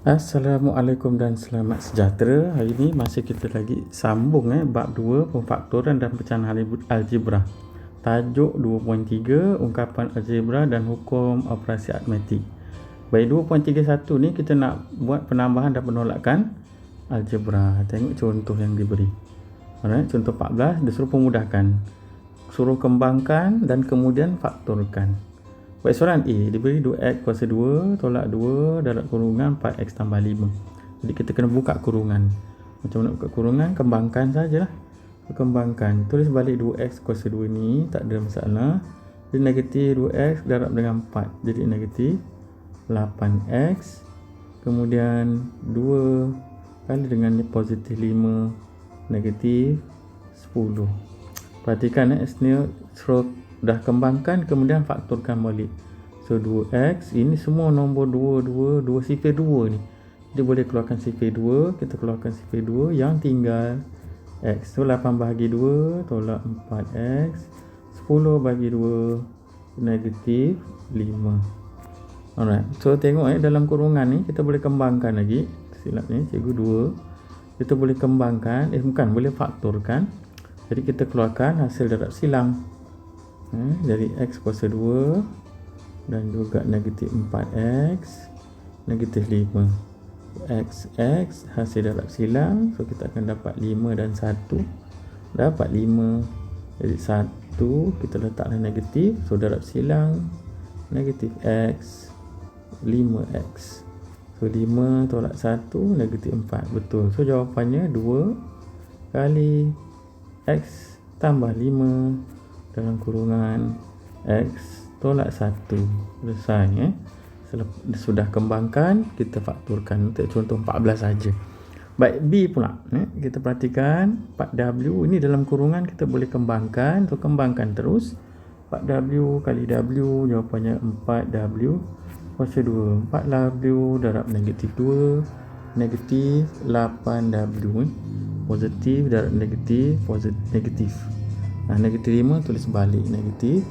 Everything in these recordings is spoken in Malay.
Assalamualaikum dan selamat sejahtera. Hari ini masih kita lagi sambung bab 2 pemfaktoran dan pecahan algebra. Tajuk 2.3 ungkapan algebra dan hukum operasi aritmetik. Baik, 2.31 ni kita nak buat penambahan dan penolakan algebra. Tengok contoh yang diberi. Alright, contoh 14 dia suruh pemudahkan. Suruh kembangkan dan kemudian faktorkan. Baik, soalan A diberi 2x kuasa 2 tolak 2 darab kurungan 4x tambah 5. Jadi kita kena buka kurungan. Macam mana buka kurungan? Kembangkan sajalah. Kembangkan. Tulis balik 2x kuasa 2 ni, tak ada masalah. Jadi negatif 2x darab dengan 4. Jadi negatif 8x. Kemudian 2 kali dengan positif 5 negatif 10. Perhatikan ni suruh dah kembangkan kemudian faktorkan balik. So 2x ini semua nombor 2 sifar 2 ni. Jadi boleh keluarkan sifar 2, kita keluarkan sifar 2 yang tinggal x. So 8 bahagi 2 tolak 4x. 10 bahagi 2 negatif 5. Alright. So tengok dalam kurungan ni kita boleh kembangkan lagi. Silap ni cikgu 2. Kita boleh kembangkan, boleh faktorkan. Jadi kita keluarkan hasil darab silang. Dari x kuasa 2 dan juga negatif 4x negatif 5 x hasil darab silang. So kita akan dapat 5 dan 1 dapat 5. Jadi 1 kita letaklah negatif. So darab silang negatif x 5x. So 5 tolak 1 negatif 4. Betul. So jawapannya 2 kali x tambah 5 dalam kurungan x tolak 1. Selesai. Sudah kembangkan, kita fakturkan. Untuk contoh 14 saja. Baik, B pula. Kita perhatikan 4W ini dalam kurungan kita boleh kembangkan. So kembangkan terus. 4W kali W jawapannya 4W kuasa 2. 4W darab negatif 2 negatif 8W. Positif darab negatif negatif. Negatif 5 tulis balik negatif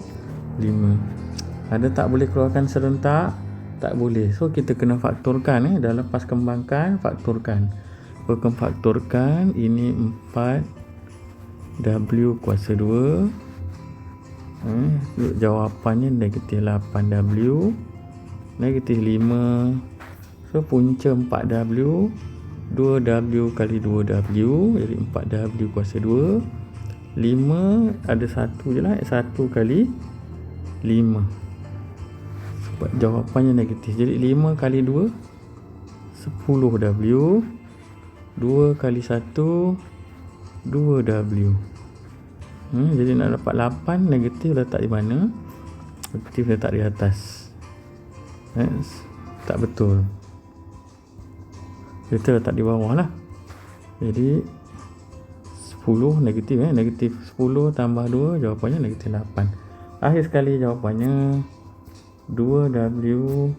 5. Ada tak boleh keluarkan serentak? Tak boleh. So kita kena faktorkan dah lepas kembangkan, faktorkan. Faktorkan ini 4W kuasa 2. Jawapannya negatif 8W negatif 5. So punca 4W 2W kali 2W jadi 4W kuasa 2. 5 ada 1 je lah. 1 kali 5. Sebab jawapannya negatif. Jadi 5 kali 2 10W. 2 kali 1 2W. Jadi nak dapat 8. Negatif letak di mana? Negatif letak di atas. Tak betul. Kita letak di bawah lah. Jadi 10 negatif negatif 10 tambah 2 jawapannya negatif 8. Akhir sekali jawapannya 2W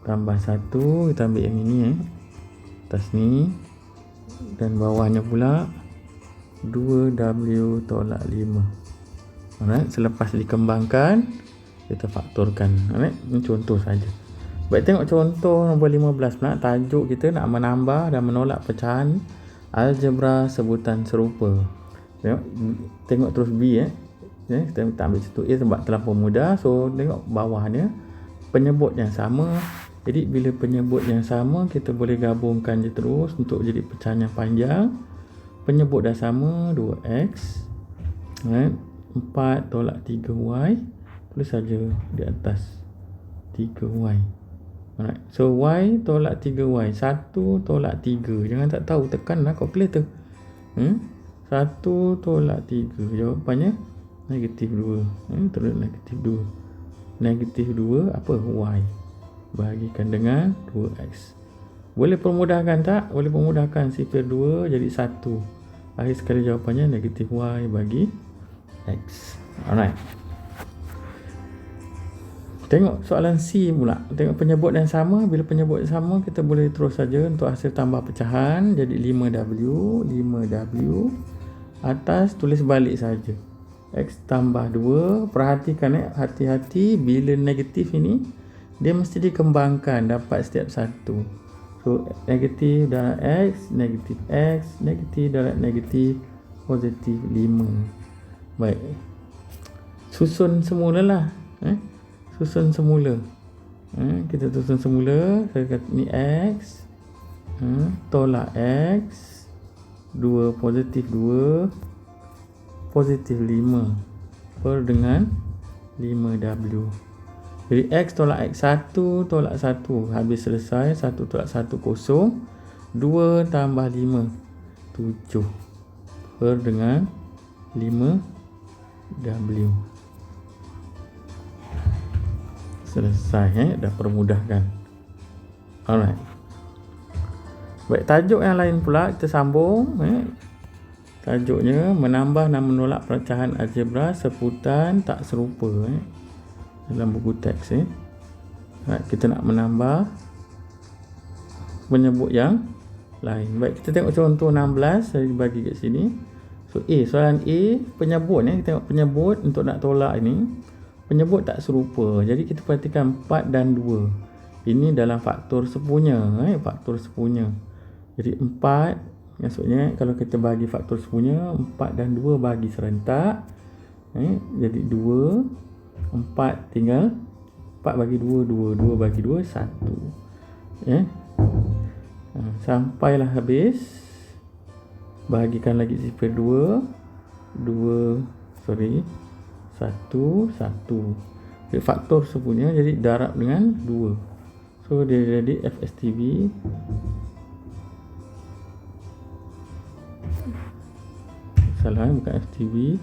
tambah 1. Kita ambil yang ini atas ni dan bawahnya pula 2W tolak 5. Alright, selepas dikembangkan kita faktorkan. Alright, ini contoh saja. Baik, tengok contoh nombor 15 pula. Tajuk kita nak menambah dan menolak pecahan algebra sebutan serupa. Tengok terus B kita ambil situ A sebab terlampau mudah. So tengok bawahnya penyebut yang sama. Jadi bila penyebut yang sama kita boleh gabungkan je terus untuk jadi pecahan yang panjang. Penyebut dah sama 2x 4 tolak 3y. Tulis saja di atas 3y. Alright. So y tolak 3y 1 tolak 3. Jangan tak tahu, tekanlah kalkulator. 1 tolak 3 jawapannya negatif 2. Terus negatif 2. Negatif 2 apa? Y. Bahagikan dengan 2x. Boleh permudahkan tak? Boleh permudahkan. Sifar 2 jadi 1. Akhir sekali jawapannya negatif y bagi x. Alright. Tengok soalan C pula. Tengok penyebut yang sama. Bila penyebut yang sama kita boleh terus saja untuk hasil tambah pecahan. Jadi 5W atas tulis balik saja. X tambah 2. Perhatikan hati-hati bila negatif ini dia mesti dikembangkan dapat setiap satu. So negatif darab X, negatif darab negatif, positif 5. Baik, susun semula lah. Susun semula. Kita susun semula. Saya kata ni X, tolak X, 2 positif 2, positif 5 per dengan 5W. Jadi X tolak X1 tolak 1, habis selesai. 1 tolak 1 kosong, 2 tambah 5 7 per dengan 5W. Selesai, dah permudahkan. Alright. Baik, tajuk yang lain pula kita sambung. Tajuknya menambah dan menolak pecahan algebra sebutan tak serupa. Dalam buku teks kita nak menambah, menyebut yang lain. Baik, kita tengok contoh 16 saya bagi kat sini. So soalan A, penyebut kita tengok penyebut untuk nak tolak ini. Penyebut tak serupa. Jadi kita perhatikan 4 dan 2. Ini dalam faktor sepunya, faktor sepunya. Jadi 4, maksudnya kalau kita bagi faktor sepunya, 4 dan 2 bagi serentak. Jadi 2 4 tinggal 4 bagi 2 2 2 bagi 2 1. Sampailah habis. Bahagikan lagi sifar 2 1 1. Jadi faktor sepunya, jadi darab dengan 2. So dia jadi FSTB salah, bukan FTB,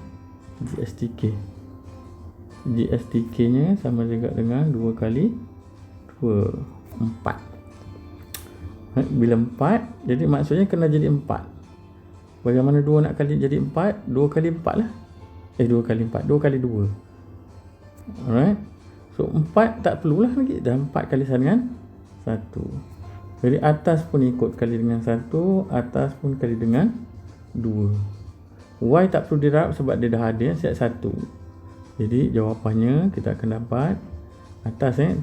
GSTK nya sama juga dengan 2 kali 2 4. Bila 4, jadi maksudnya kena jadi 4. Bagaimana 2 nak kali jadi 4? 2 kali 4 lah. 2 kali 4, 2 kali 2. Alright. So 4 tak perlulah lagi, dah 4 kali dengan 1. Jadi atas pun ikut kali dengan 1, atas pun kali dengan 2. Y tak perlu dirap sebab dia dah ada siap 1. Jadi jawapannya kita akan dapat atas 3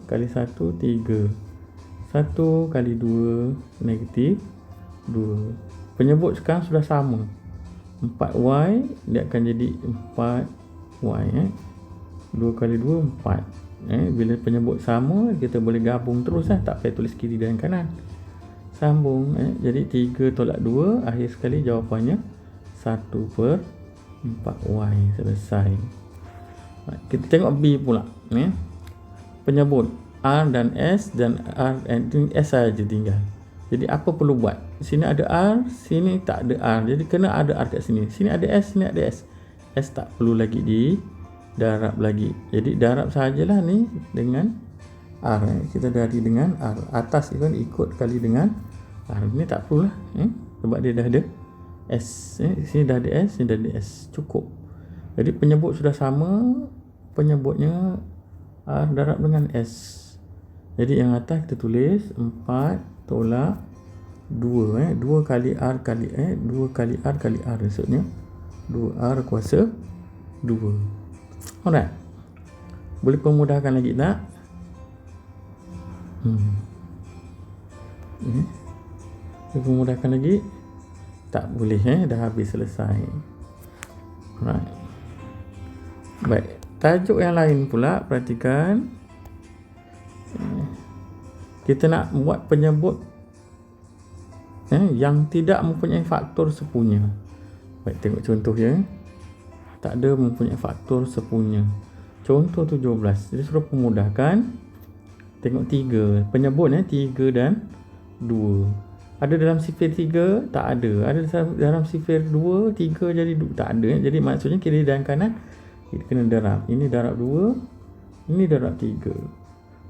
kali 1 3. 1 kali 2 negatif 2. Penyebut sekarang sudah sama. 4Y dia akan jadi 4Y. 2 kali 2 4. Bila penyebut sama, kita boleh gabung terus tak payah tulis kiri dan kanan. Sambung. Jadi 3 tolak 2, akhir sekali jawapannya 1/4Y. Selesai. Kita tengok B pula. Penyebut R dan S dan R and S saja tinggal. Jadi apa perlu buat? Sini ada R, sini tak ada R. Jadi kena ada R kat sini. Sini ada S, sini ada S. S tak perlu lagi darab lagi. Jadi darab sajalah ni dengan R. Kita dari dengan R. Atas itu ikut kali dengan R. Ini tak perlulah. Sebab dia dah ada S. Sini dah ada S, sini dah ada S. Cukup. Jadi penyebut sudah sama. Penyebutnya R darab dengan S. Jadi yang atas kita tulis 4 tolak 2. 2 kali R kali 2 kali R kali R. Maksudnya 2R kuasa 2. Alright. Boleh pemudahkan lagi tak? Boleh pemudahkan lagi? Tak boleh. Dah habis, selesai. Alright. Baik. Tajuk yang lain pula, perhatikan. Kita nak buat penyebut yang tidak mempunyai faktor sepunya. Baik, tengok contohnya. Tak ada mempunyai faktor sepunya. Contoh 17. Jadi suruh pemudahkan. Tengok 3. Penyebut 3 dan 2. Ada dalam sifir 3? Tak ada. Ada dalam sifir 2, 3 jadi 2. Tak ada. Jadi maksudnya kiri dan kanan kita kena darab. Ini darab 2, ini darab 3.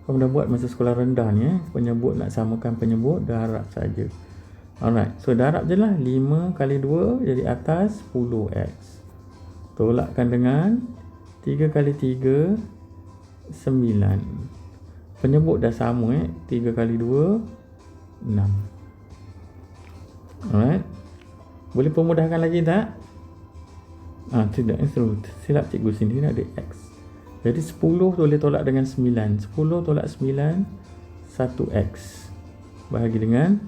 Kamu dah buat masa sekolah rendah ni. Penyebut nak samakan penyebut, darab saja. Alright. So darab je lah. 5 kali 2 jadi atas 10x. Tolakkan dengan 3 kali 3 9. Penyebut dah sama 3 kali 2 6. Alright. Boleh pemudahkan lagi tak? Tidak, silap cikgu sini ada X. Jadi 10 boleh tolak dengan 9. 10 tolak 9 1X. bahagi dengan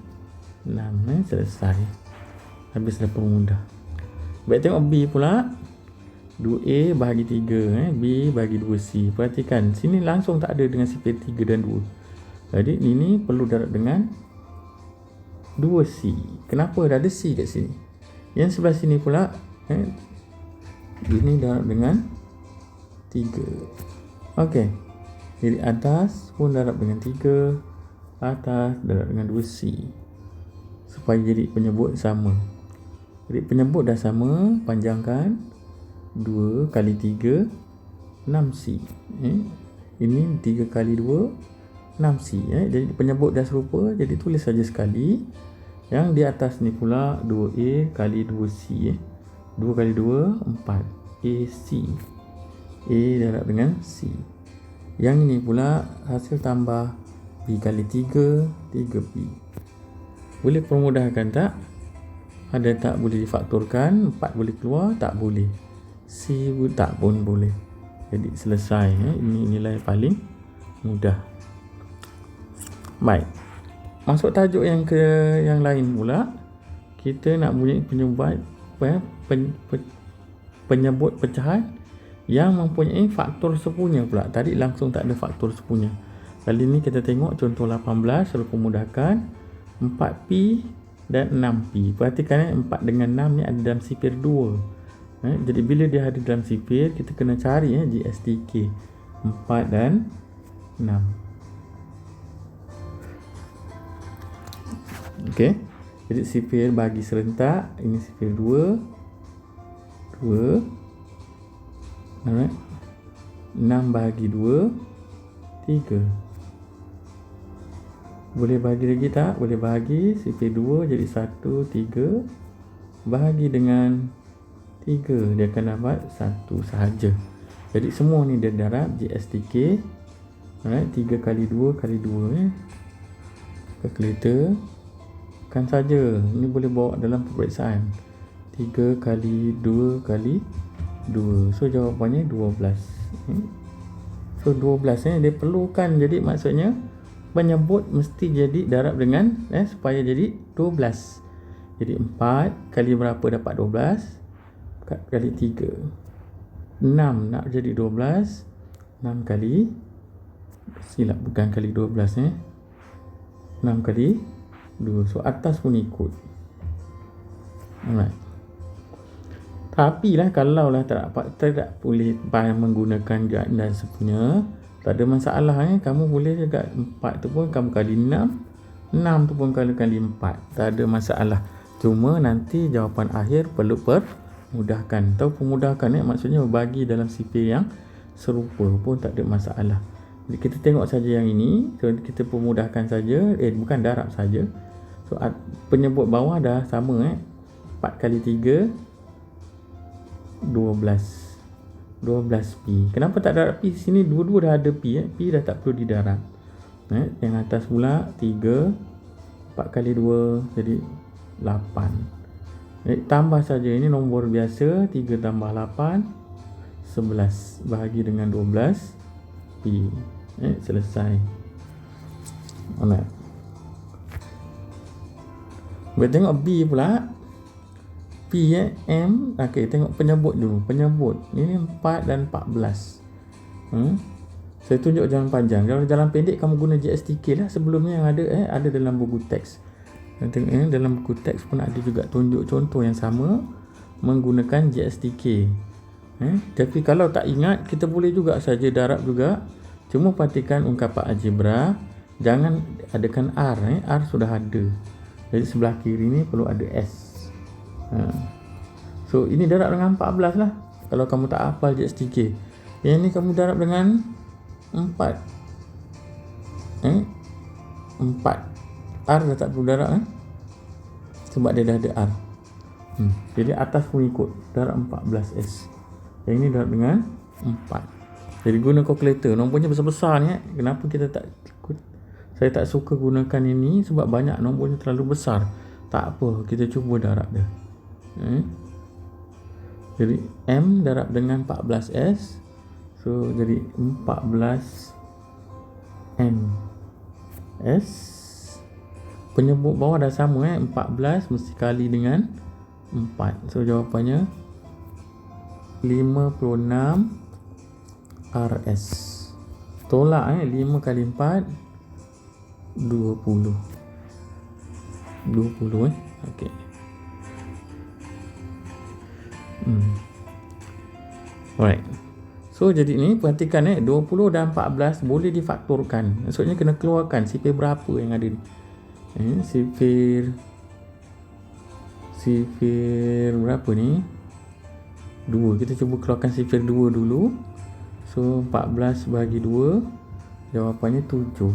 6. Selesai. Habis dah permudah. Baik, tengok B pula. 2A bahagi 3, B bahagi 2C. Perhatikan, sini langsung tak ada dengan sifir 3 dan 2. Jadi ini perlu darab dengan 2C. Kenapa dah ada C kat sini? Yang sebelah sini pula ini darab dengan 3. Okey. Jadi atas pun darab dengan 3, atas darab dengan 2C. Supaya jadi penyebut sama. Jadi penyebut dah sama, panjangkan 2 kali 3 6C. Ini 3 kali 2 6C. Jadi penyebut dah serupa, jadi tulis saja sekali. Yang di atas ni pula 2A kali 2C. 2 kali 2 4 AC. A darab dengan C. Yang ini pula hasil tambah B kali 3 3B. Boleh permudahkan tak? Ada tak boleh difaktorkan? 4 boleh keluar? Tak boleh. C tak pun boleh. Jadi selesai. Ini nilai paling mudah. Baik. Masuk tajuk yang lain pula. Kita nak punya penyebut pecahan yang mempunyai faktor sepunya pula. Tadi langsung tak ada faktor sepunya. Kali ni kita tengok contoh 18 suruh pemudahkan 4P dan 6P. Perhatikan 4 dengan 6 ni ada dalam sifir 2. Jadi bila dia ada dalam sifir, kita kena cari GSTK 4 dan 6. Okey. Jadi sifir bagi serentak, ini sifir 2 alright. 6 bahagi 2 3. Boleh bahagi lagi tak? Boleh bahagi. Sifir 2 jadi 1 3 bahagi dengan 3, dia akan dapat 1 sahaja. Jadi semua ni dia darab GSTK. Alright, 3 kali 2 kali 2 kalkulator kan saja. Ini boleh bawa dalam peperiksaan. 3 kali 2 kali 2. So jawapannya 12. So 12 dia perlukan. Jadi maksudnya penyebut mesti jadi darab dengan supaya jadi 12. Jadi 4 kali berapa dapat 12? Kali 3 6 nak jadi 12. 6 kali silap, bukan kali 12 6 kali 2. So atas pun ikut. Alright. Tapi lah kalau lah tak boleh menggunakan dan sepunya, tak ada masalah. Kamu boleh juga 4 tu pun kamu kali 6 tu pun kali 4. Tak ada masalah. Cuma nanti jawapan akhir perlu mudahkan. Tahu pemudahkan maksudnya bagi dalam sifir yang serupa pun tak ada masalah. Jadi kita tengok saja yang ini. So kita pemudahkan saja, bukan darab saja. So penyebut bawah dah sama 4 kali 3 12 12P. Kenapa tak darab P? Sini dua-dua dah ada P. P dah tak perlu didarab. Yang atas pula 3 4 kali 2 jadi 8. Tambah saja, ini nombor biasa. 3 tambah 8 11 bahagi dengan 12 P. Selesai. Alright. Kita tengok B pula. P M. Okey, tengok penyebut dulu. Penyebut ini 4 dan 14. Saya tunjuk jalan panjang. Kalau jalan pendek kamu guna GSTK lah. Sebelumnya yang ada dalam buku teks. Tengok dalam buku teks pun ada juga tunjuk contoh yang sama menggunakan GSTK. Tapi kalau tak ingat, kita boleh juga saja darab juga. Cuma perhatikan ungkapan algebra, jangan adakan R. R sudah ada. Jadi sebelah kiri ni perlu ada S. So ini darab dengan 14 lah. Kalau kamu tak hafal GSTK. Yang ni kamu darab dengan 4. 4. R dah tak perlu darab sebab dia dah ada R. Jadi atas pun ikut darab 14S. Yang ini darab dengan 4. Jadi guna kalkulator. Nombornya besar-besar ni. Kenapa kita tak ikut? Saya tak suka gunakan ini sebab banyak nombornya terlalu besar. Tak apa, kita cuba darab dia. Jadi M darab dengan 14S. So jadi 14 N S Penyebut bawah dah sama 14 mesti kali dengan 4. So jawapannya 56 RS. Tolak 5 kali 4 20. 20 okey. Alright. So jadi ni perhatikan 20 dan 14 boleh difaktorkan. Maksudnya kena keluarkan sifir berapa yang ada ni. Sifir berapa ni? 2. Kita cuba keluarkan sifir 2 dulu. So 14 bagi 2 jawapannya 7.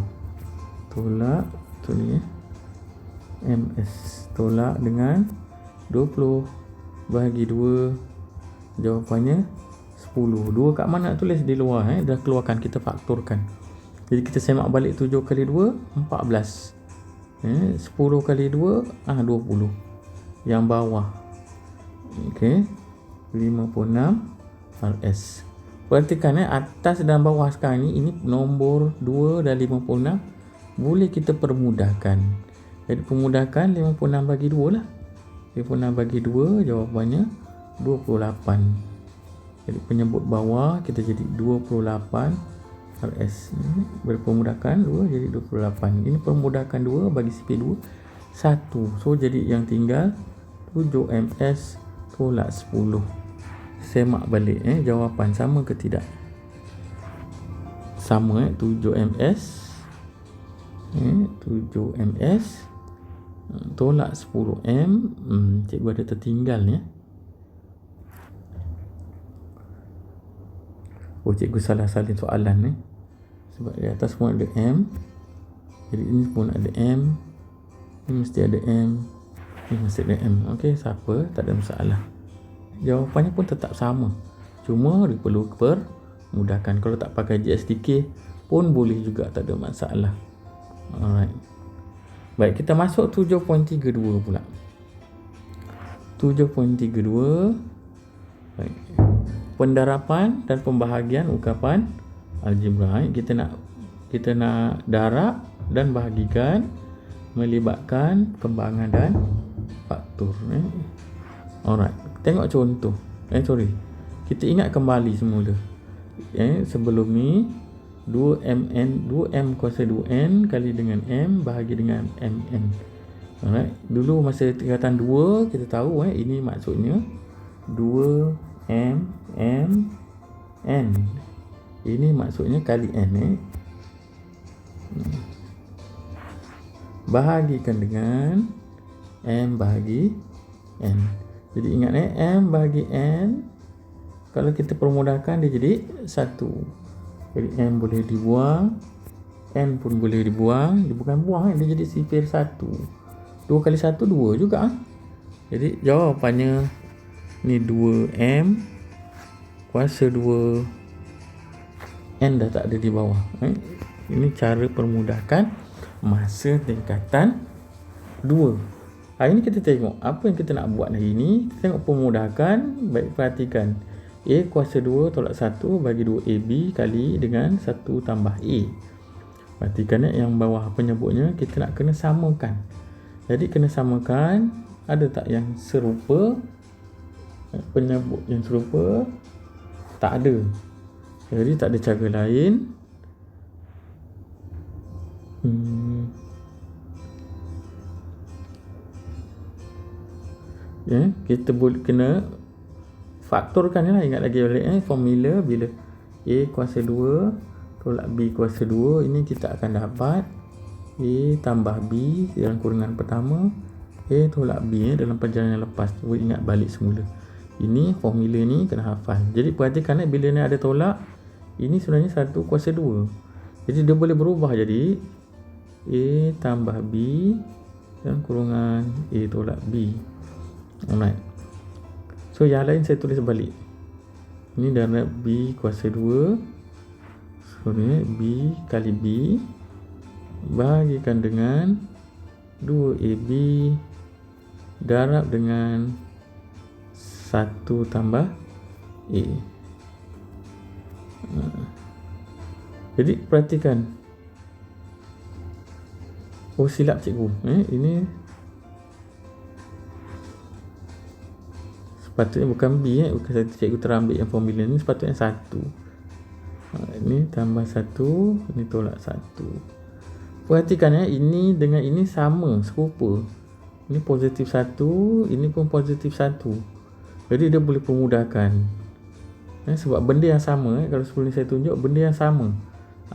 Tolak tu ni MS. Tolak dengan 20 bagi 2 jawapannya 10. 2 kat mana nak tulis? Di luar dah keluarkan, kita faktorkan. Jadi kita semak balik 7 kali 2 14. 10 kali 2 20. Yang bawah okey 56 RS. Perhatikan atas dan bawah sekarang ni, ini nombor 2 dan 56 boleh kita permudahkan. Jadi permudahkan 56 bagi 2 lah. 56 bagi 2 jawapannya 28. Jadi penyebut bawah kita jadi 28 RS. Berpemudahkan 2 jadi 28. Ini permudahkan 2 bagi sifir 2 1. So jadi yang tinggal 7 MS tolak 10. Semak balik jawapan sama ke tidak? Sama 7 MS 7 MS tolak 10 M. Cikgu ada tertinggal ni. Cikgu salah salin soalan ni. Sebab di atas pun ada M. Jadi ini pun ada M. Ini mesti ada M. Ini mesti ada M. Okey, siapa? Tak ada masalah. Jawapannya pun tetap sama. Cuma perlu permudahkan. Kalau tak pakai GSTK pun boleh juga, tak ada masalah. Alright. Baik, kita masuk 7.32 pula. 7.32. Baik. Pendarapan dan pembahagian ungkapan algebra. Kita nak darab dan bahagikan melibatkan kembangan dan faktor. Alright. Tengok contoh. Kita ingat kembali semula. Sebelum ni 2m kuasa 2n kali dengan m bahagi dengan mn. Alright. Dulu masa tingkatan 2 kita tahu ini maksudnya 2m m n. Ini maksudnya kali n. Bahagikan dengan m bahagi n. Jadi ingat m bahagi n, kalau kita permudahkan dia jadi 1. Jadi m boleh dibuang, n pun boleh dibuang. Dia bukan buang, dia jadi sifir 1. 2 kali 1 2 juga. Jadi jawapannya ni 2m kuasa 2 n dah tak ada di bawah. Ini cara permudahkan masa tingkatan 2. Hari ni kita tengok apa yang kita nak buat hari ni. Kita tengok permudahkan. Baik, perhatikan. A kuasa 2 tolak 1 bagi 2AB kali dengan 1 tambah A. Perhatikan yang bawah penyebutnya kita nak kena samakan. Jadi kena samakan. Ada tak yang serupa? Penyebut yang serupa? Tak ada. Jadi tak ada cara lain. Kita boleh kena faktorkan lah. Ingat lagi balik formula bila A kuasa 2 tolak B kuasa 2, ini kita akan dapat A tambah B dalam kurungan pertama, A tolak B dalam perjalanan lepas. Cuba ingat balik semula. Ini formula ni kena hafal. Jadi perhatikan bila ni ada tolak, ini sebenarnya 1 kuasa 2. Jadi dia boleh berubah jadi A tambah B dalam kurungan A tolak B. Alright. So yang lain saya tulis balik. Ini darab B kuasa 2. So ni B kali B bahagikan dengan 2AB darab dengan 1 tambah A. Jadi perhatikan. Oh silap cikgu. Ini sepatutnya bukan B. Bukan cikgu terambil yang formula ni, sepatutnya 1. Ini tambah 1, ini tolak 1. Perhatikan ini dengan ini sama, serupa. Ini positif 1, ini pun positif 1. Jadi dia boleh permudahkan. Sebab benda yang sama, kalau sebelum saya tunjuk benda yang sama,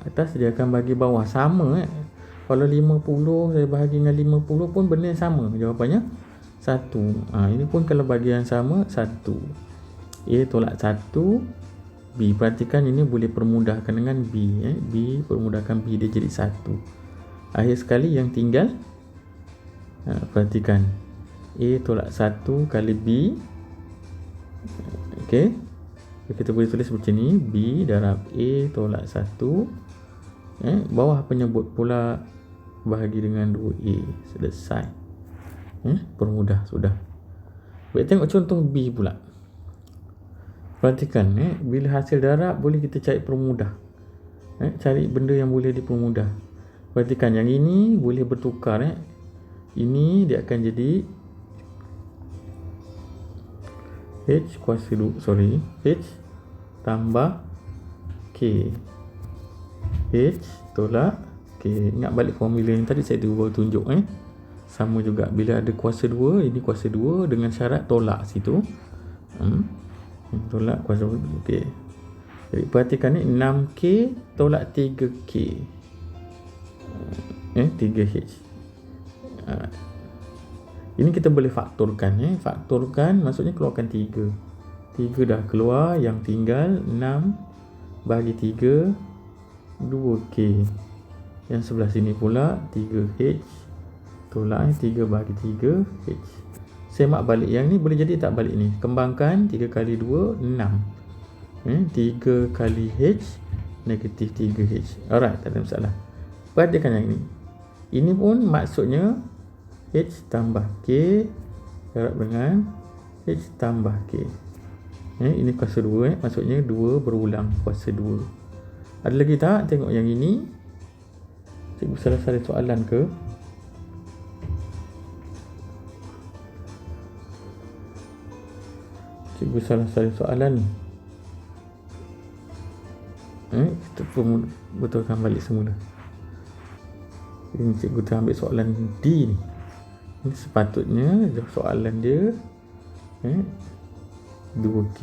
atas dia akan bagi bawah sama. Kalau 50 saya bahagi dengan 50 pun benda yang sama. Jawapannya 1. Ini pun kalau bagi yang sama 1. A tolak 1, B. Perhatikan ini boleh permudahkan dengan B. B permudahkan B, dia jadi 1. Akhir sekali yang tinggal, perhatikan A tolak 1 kali B. Okey, kita boleh tulis macam ni, B darab A tolak 1. Bawah penyebut pula bahagi dengan 2A. Selesai. Permudah sudah. Baik, tengok contoh B pula. Perhatikan, bila hasil darab boleh kita cari permudah. Cari benda yang boleh dipermudah. Perhatikan yang ini boleh bertukar. Ini dia akan jadi H kuasa 2, H tambah K. H tolak K. Ingat balik formula yang tadi saya baru tunjuk. Sama juga, bila ada kuasa 2, ini kuasa 2 dengan syarat tolak situ. Tolak kuasa 2. Okey. Jadi perhatikan ni 6K tolak 3K. 3H. Ini kita boleh faktorkan. Faktorkan maksudnya keluarkan 3. 3 dah keluar, yang tinggal 6 bagi 3, 2K. Yang sebelah sini pula 3H tolak 3 bagi 3H. Semak balik, yang ni boleh jadi tak balik ni. Kembangkan 3 kali 2, 6. 3 kali H negatif 3H. Alright, tak ada masalah. Perhatikan yang ini. Ini pun maksudnya H tambah K darab dengan H tambah K. Ini kuasa 2. Maksudnya 2 berulang kuasa 2. Ada lagi tak? Tengok yang ini. Cikgu salah soalan ke? Cikgu salah soalan ni. Kita pun betulkan balik semula. Ini cikgu ambil soalan D ni. Ini sepatutnya soalan dia 2K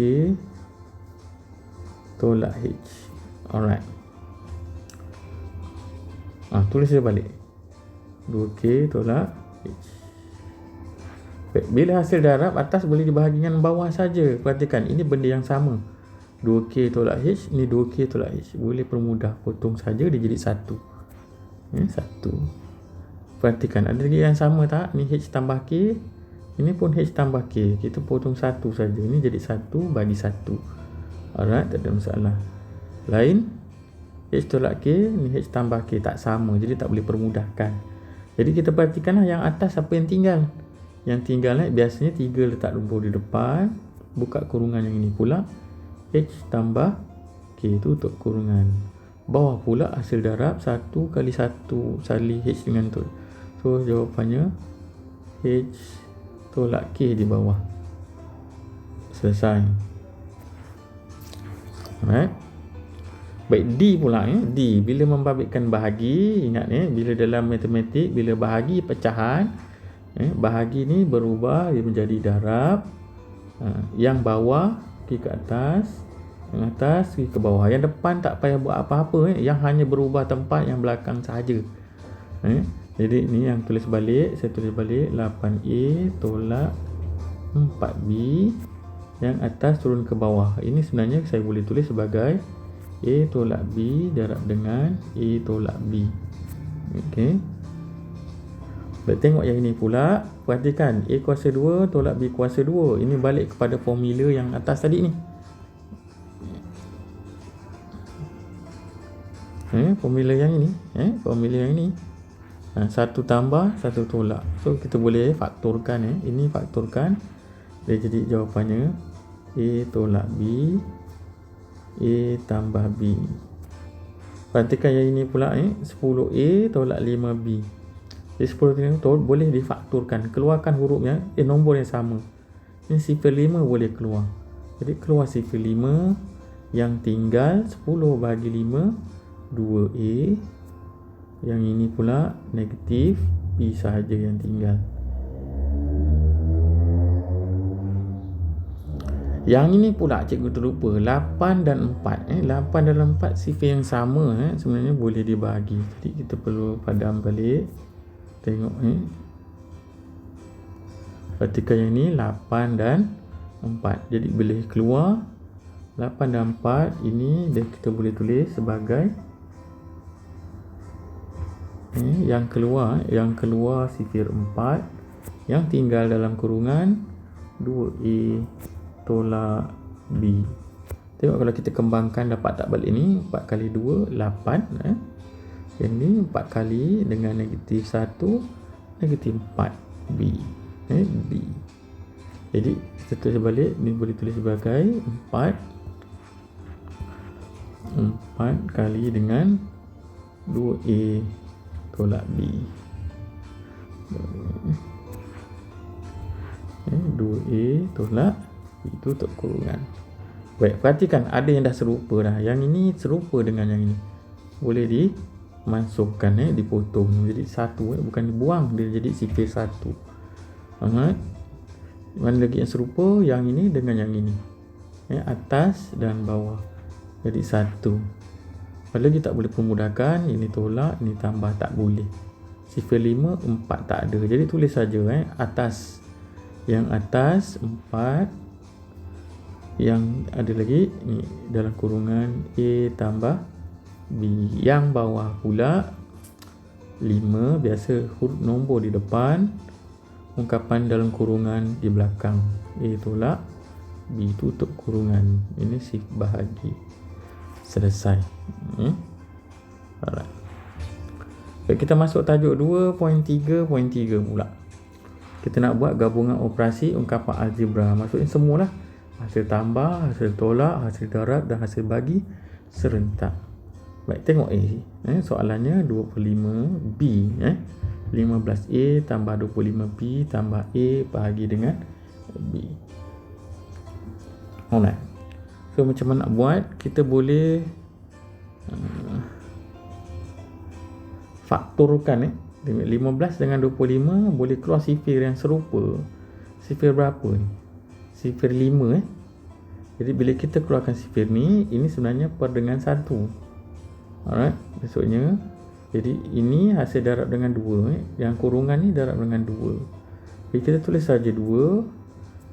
tolak H. Alright. Tulis dia balik. 2K tolak H. Bila hasil darab, atas boleh dibahagi dengan bawah saja. Perhatikan, ini benda yang sama. 2K tolak H, ini 2K tolak H. Boleh permudah, potong saja, dia jadi 1. 1. Perhatikan, ada lagi yang sama tak? Ni H tambah K, ini pun H tambah K. Kita potong 1 saja. Ini jadi 1 bagi 1. Alright, tak ada masalah. Lain, H tolak K, ni H tambah K, tak sama. Jadi tak boleh permudahkan. Jadi kita perhatikanlah yang atas apa yang tinggal. Yang tinggal biasanya 3 letak rubuh di depan. Buka kurungan yang ini pula. H tambah K, tutup kurungan. Bawah pula hasil darab 1 kali 1 sali H dengan tu. So jawapannya H tolak K di bawah. Selesai. Alright. Baik, D pula. D, bila membabitkan bahagi, ingat bila dalam matematik, bila bahagi pecahan, bahagi ni berubah dia menjadi darab. Yang bawah pergi ke atas, yang atas pergi ke bawah, yang depan tak payah buat apa-apa, yang hanya berubah tempat yang belakang sahaja. Jadi ni yang tulis balik, saya tulis balik 8A tolak 4B, yang atas turun ke bawah. Ini sebenarnya saya boleh tulis sebagai A tolak B darab dengan A tolak B. Okey. Baik, tengok yang ini pula. Perhatikan, A kuasa 2 tolak B kuasa 2. Ini balik kepada formula yang atas tadi ni. Formula yang ini. Formula yang ini. 1 tambah, 1 tolak. So, kita boleh faktorkan. Ini faktorkan. Dia jadi jawapannya A tolak B, A tambah B. Perhatikan yang ini pula, 10A tolak 5B. Jadi 10 tu boleh difakturkan, keluarkan hurufnya, nombor yang sama. Ini sifar 5 boleh keluar. Jadi keluar sifar 5, yang tinggal 10 bahagi 5 2A. Yang ini pula negatif B sahaja yang tinggal. Yang ini pula cikgu terlupa, 8 dan 4. 8 dan 4 sifar yang sama, sebenarnya boleh dibahagi. Jadi kita perlu padam balik. Tengok perhatikan yang ni 8 dan 4. Jadi boleh keluar 8 dan 4 ini, dan kita boleh tulis sebagai yang keluar sifar 4, yang tinggal dalam kurungan 2A tolak B. Tengok kalau kita kembangkan dapat tak balik ni, 4 kali 2 8. Yang ni 4 kali dengan negatif 1 negatif 4 B. B. Jadi kita tulis balik, ni boleh tulis sebagai 4 kali dengan 2A tolak B. 2A tolak B, tutup kurungan. Baik, perhatikan ada yang dah serupa dah. Yang ini serupa dengan yang ini, boleh dimasukkan, dipotong jadi satu, bukan dibuang, dia jadi sifar 1. Mana lagi yang serupa? Yang ini dengan yang ini, atas dan bawah jadi 1. Ada lagi tak boleh permudahkan, ini tolak, ini tambah, tak boleh. Sifar 5 4 tak ada, jadi tulis saja atas. Yang atas 4, yang ada lagi ni dalam kurungan A tambah B. Yang bawah pula 5, biasa huruf nombor di depan, ungkapan dalam kurungan di belakang. A tolak B, tutup kurungan. Ini sifar bahagi. Selesai. Alright. Baik, kita masuk tajuk 2.3.3 pula. Kita nak buat gabungan operasi ungkapan algebra. Maksudnya semualah, hasil tambah, hasil tolak, hasil darab dan hasil bagi serentak. Baik, tengok soalannya 25B. 15A tambah 25B tambah A bahagi dengan B. Alright. So macam mana nak buat? Kita boleh faktorkan 15 dengan 25 boleh keluar sifar yang serupa. Sifar berapa ni? Sifar 5. Jadi bila kita keluarkan sifar ni, ini sebenarnya per dengan 1. Alright, maksudnya jadi ini hasil darab dengan 2, yang kurungan ni darab dengan 2. Jadi kita tulis saja 2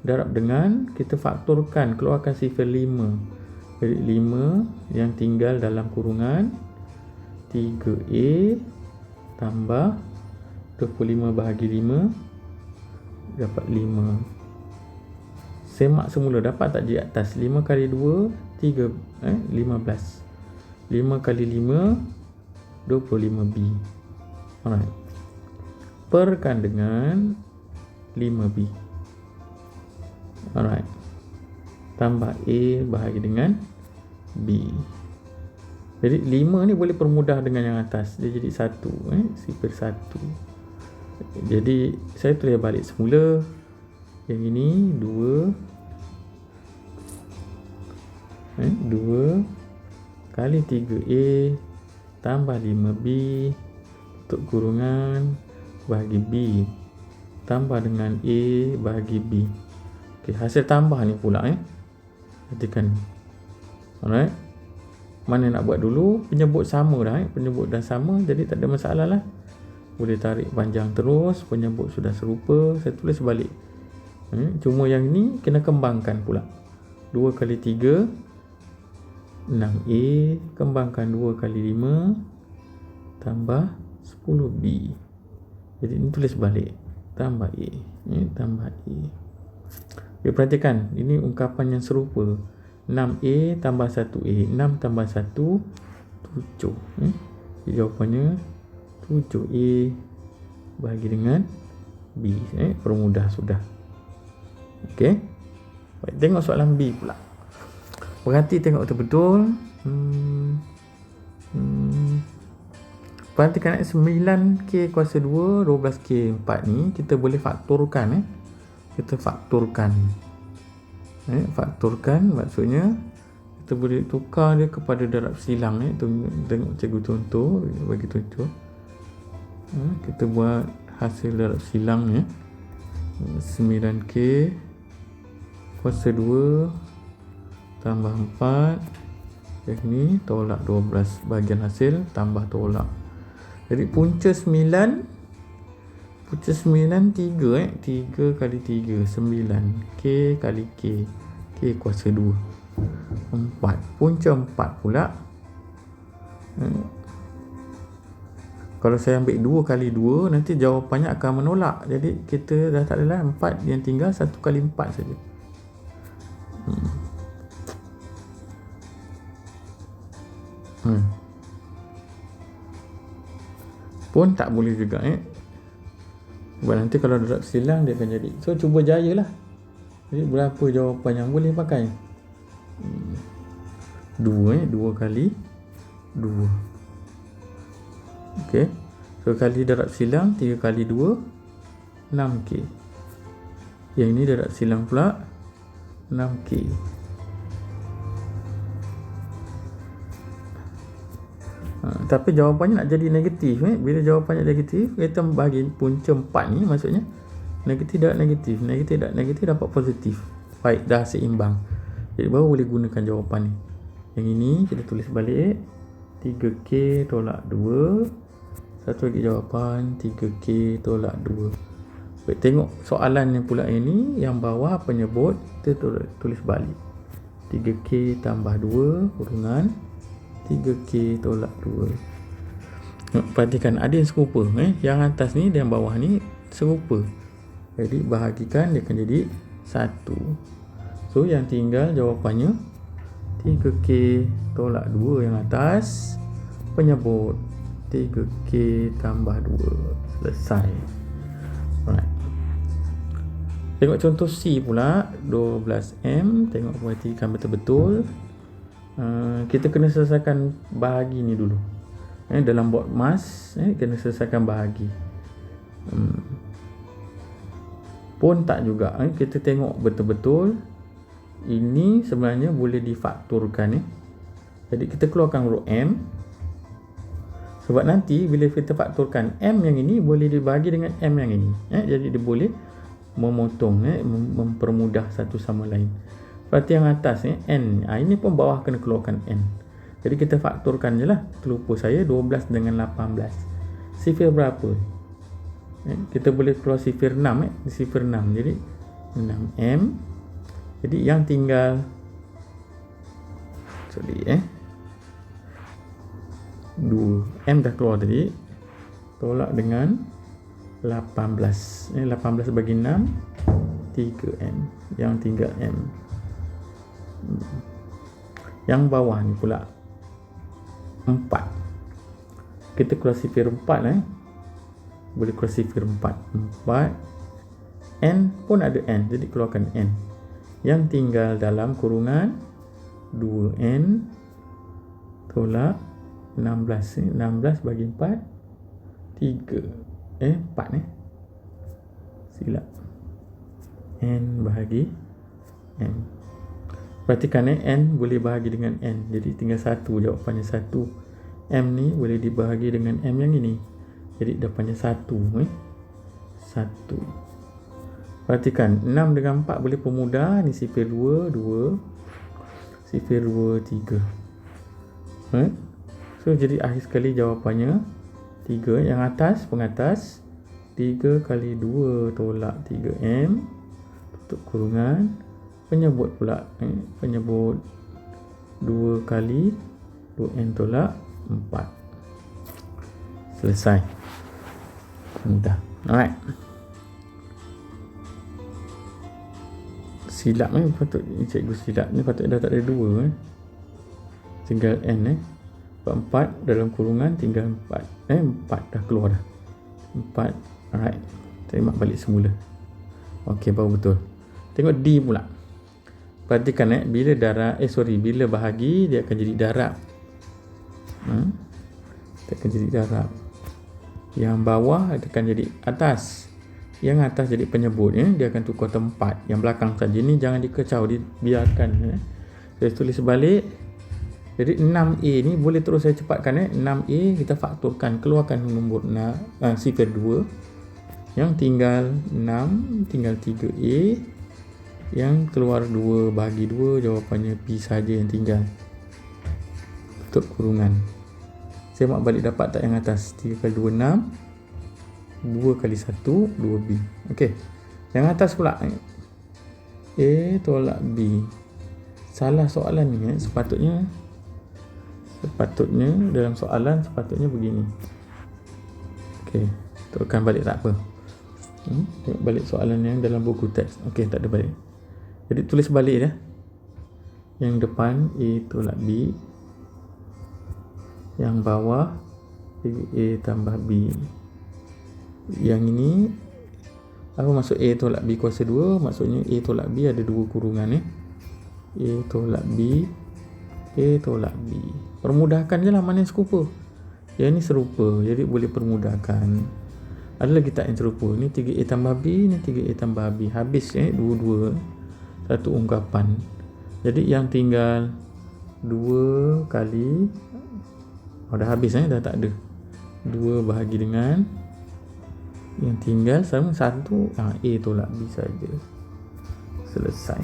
darab dengan, kita faktorkan, keluarkan sifar 5. Jadi 5 yang tinggal dalam kurungan 3A tambah 25 bahagi 5 dapat 5. Semak semula, dapat tak di atas? 5 kali 2 3 15. 5 kali 5 25B. Alright. Perkan dengan 5B. Alright. Tambah A bahagi dengan B. Jadi 5 ni boleh permudah dengan yang atas. Dia jadi 1, sifar 1. Jadi saya tulis balik semula. Yang ini 2 kali 3A tambah 5B tutup kurungan bahagi B tambah dengan A bahagi B. Okey, hasil tambah ni pula perhatikan. Alright. Mana nak buat dulu? Penyebut sama dah, penyebut dah sama, jadi tak ada masalah lah. Boleh tarik panjang terus, penyebut sudah serupa, saya tulis balik. Cuma yang ni kena kembangkan pula. 2 kali 3 6A kembangkan 2 kali 5 tambah 10B. Jadi ini tulis balik, tambah A, tambah A. Okay, perhatikan, ini ungkapan yang serupa. 6A tambah 1A, 6 tambah 1 7. Jawapannya 7A bahagi dengan B. Permudah sudah. Okey. Baik, tengok soalan B pula. Perhati, tengok betul-betul. Perhatikan 9K kuasa 2, 12K 4 ni kita boleh faktorkan. Kita faktorkan. Faktorkan maksudnya kita boleh tukar dia kepada darab silang. Tengok cikgu contoh, bagi contoh. Kita buat hasil darab silang ni. 9K kuasa 2 tambah 4. Yang ni tolak 12. Bahagian hasil tambah tolak. Jadi punca 9 3 3 kali 3 9 K kali K. K kuasa 2 4. Punca 4 pula. Kalau saya ambil 2 kali 2, nanti jawapannya akan menolak. Jadi kita dah tak adalah 4, yang tinggal 1 kali 4 saja. Pun tak boleh juga. Sebab nanti kalau darab silang dia akan jadi. So cuba jaya lah. Jadi berapa jawapan yang boleh pakai? 2 kali 2. Okey. So kali darab silang 3 kali 2 6K. Yang ini darab silang pula 6K. Tapi jawapannya nak jadi negatif. Bila jawapannya negatif, kita bagi punca 4 ni, maksudnya negatif darab negatif, negatif darab negatif dapat positif. Baik, dah seimbang. Jadi baru boleh gunakan jawapan ni. Yang ini kita tulis balik. 3K tolak 2. Satu lagi jawapan 3K tolak 2. Baik, tengok soalan yang pula ini, yang bawah penyebut kita tulis balik. 3K tambah 2 kurungan 3K tolak 2. Perhatikan ada yang serupa. Yang atas ni dan bawah ni serupa. Jadi bahagikan dia akan jadi 1. So yang tinggal jawapannya 3K tolak 2 yang atas penyebut 3K tambah 2. Selesai. Alright. Tengok contoh C pula, 12M. Tengok perhatikan betul-betul. Kita kena selesaikan bahagi ni dulu. Dalam board mas, kena selesaikan bahagi. Pun tak juga. Kita tengok betul-betul. Ini sebenarnya boleh difaktorkan. Jadi kita keluarkan huruf M. Sebab nanti bila kita faktorkan M yang ini boleh dibahagi dengan M yang ini. Jadi dia boleh memotong, mempermudah satu sama lain. Berarti yang atas N. Ini pun bawah kena keluarkan N. Jadi kita faktorkan je lah. Terlupa saya 12 dengan 18. Sifir berapa? Kita boleh keluar sifir 6. Sifir 6. Jadi 6M. Jadi yang tinggal 2M dah keluar tadi. Tolak dengan 18. 18 bagi 6 3M. Yang tinggal M. Yang bawah ni pula 4. Kita keluar sifir 4. Boleh keluar sifir 4. N pun ada N. Jadi keluarkan N. Yang tinggal dalam kurungan 2N tolak 16. 16 bagi 4 3. 4 silap. N bahagi M. Perhatikan N boleh bahagi dengan N. Jadi tinggal 1. Jawapannya 1. M ni boleh dibahagi dengan M yang ini. Jadi jawapannya 1. 1. Perhatikan 6 dengan 4 boleh pemudah. Ni sifir 2 2. Sifir 2 3. So jadi akhir sekali jawapannya 3. Yang atas pengatas 3 kali 2 tolak 3M tutup kurungan. Penyebut pula penyebut 2 kali 2N tolak 4. Selesai. Mudah. Alright. Silap patut cikgu silap ni patut dah tak ada 2 tinggal N 4 dalam kurungan tinggal 4. 4 dah keluar dah. 4. Alright. Terima balik semula. Okey, baru betul. Tengok D pula. Perhatikan bila darab bila bahagi dia akan jadi darab. Dia akan jadi darab. Yang bawah akan jadi atas. Yang atas jadi penyebut, dia akan tukar tempat. Yang belakang saja ni jangan dikecau, dibiarkan. Saya tulis balik. Jadi 6A ni boleh terus saya cepatkan. 6A kita fakturkan, keluarkan nombor sifar 2. Yang tinggal 6, tinggal 3A. Yang keluar 2 bahagi 2, jawapannya B saja yang tinggal. Tutup kurungan. Saya mak balik dapat tak yang atas? 3 kali 2, 6. 2 kali 1, 2B. Okey. Yang atas pula, A tolak B. Salah soalan ni. Sepatutnya dalam soalan sepatutnya begini. Okey, teruskan balik tak apa. Tengok balik soalan yang dalam buku teks. Okey, tak ada balik. Jadi tulis balik dia. Yang depan A tolak B. Yang bawah A tambah B. Yang ini apa maksud A tolak B kuasa 2? Maksudnya A tolak B ada 2 kurungan A tolak B, A tolak B. Permudahkan je lah mana yang serupa. Yang ni serupa, jadi boleh permudahkan. Ada lagi tak yang serupa? Ni 3A tambah B, ni 3A tambah B. Habis dua-dua satu ungkapan. Jadi yang tinggal 2 kali dah habis dah tak ada. 2 bahagi dengan yang tinggal sama 1, A tolak B saja. Selesai.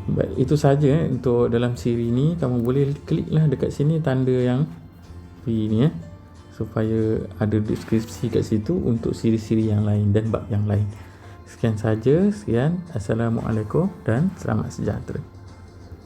Baik, itu saja untuk dalam siri ni. Kamu boleh kliklah dekat sini tanda yang V ni supaya ada deskripsi kat situ untuk siri-siri yang lain dan bab yang lain. Sekian saja. Assalamualaikum dan selamat sejahtera.